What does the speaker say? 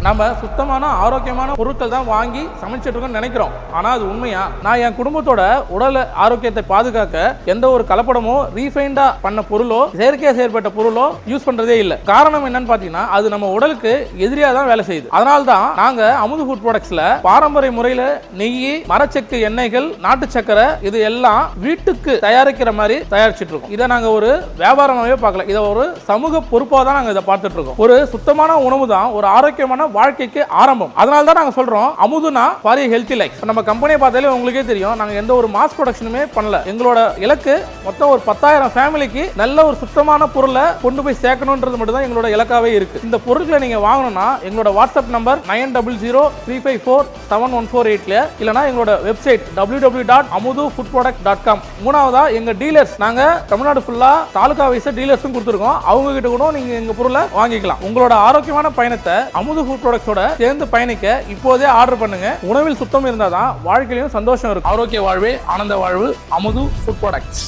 நம்ம சுத்தமான ஆரோக்கியமான பொருட்கள் தான் வாங்கி சமைச்சிட்டு இருக்கோம்னு நினைக்கிறோம். ஆனா அது உண்மையா? நான் என் குடும்பத்தோட உடல் ஆரோக்கியத்தை பாதுகாக்க எந்த ஒரு கலப்படமோ ரீஃபைண்டா பண்ண பொருளோ செயற்கையா செயற்பட்ட பொருளோ யூஸ் பண்றதே இல்லை. காரணம் என்னன்னு பாத்தீங்கன்னா அது நம்ம உடலுக்கு எதிரியா தான் வேலை செய்யுது. அதனால தான் நாங்க அமுது ஃபுட் ப்ராடக்ட்ஸ்ல பாரம்பரிய முறையில நெய், மரச்செக்கு எண்ணெய்கள், நாட்டு சக்கரை இது எல்லாம் வீட்டுக்கு தயாரிக்கிற மாதிரி தயாரிச்சுட்டு இருக்கோம். இதை நாங்க ஒரு வியாபாரமாவே பார்க்கல, இதை ஒரு சமூக பொறுப்பா தான் நாங்க இதை பார்த்துட்டு இருக்கோம். ஒரு சுத்தமான உணவு தான் ஒரு ஆரோக்கியமான வாழ்க்கைக்கு ஆரம்பம். அதனால தான் நாங்க சொல்றோம் அமுதுனா ஃபார் எ ஹெல்தி லைஃப். நம்ம கம்பெனியை பார்த்தாலே உங்களுக்கே தெரியும், நாங்க எந்த ஒரு மாஸ் ப்ரொடக்ஷனுமே பண்ணல. எங்களோட இலக்கு மொத்தம் ஒரு 10,000 ஃபேமிலிக்கு நல்ல ஒரு சுத்தமான பொருளை கொண்டு போய் சேர்க்கணும்ன்றது மட்டும் தான் எங்களோட இலக்காவே இருக்கு. இந்த பொருட்களை நீங்க வாங்கணும்னா எங்களோட வாட்ஸ்அப் நம்பர் 9003547148 இல்லனா எங்களோட வெப்சைட் www.amudhufoodproduct.com. மூணாவதா எங்க டீலர்ஸ், நாங்க தமிழ்நாடு ஃபுல்லா தாலுகா வைஸ் டீலர்ஸும் கொடுத்துருக்கோம். அவங்க கிட்ட கூட நீங்க எங்க பொருளை வாங்கிக்கலாம். உங்களோட ஆரோக்கியமான பயணத்தை அமுது ஃபுட் ப்ராடக்ட்ஸோட சேர்ந்து பயணிக்க இப்போதே ஆர்டர் பண்ணுங்க. உணவில் சுத்தம் இருந்தாதான் வாழ்க்கையிலும் சந்தோஷம் இருக்கும். ஆரோக்கிய வாழ்வே ஆனந்த வாழ்வு. அமுது ஃபுட் ப்ராடக்ட்ஸ்.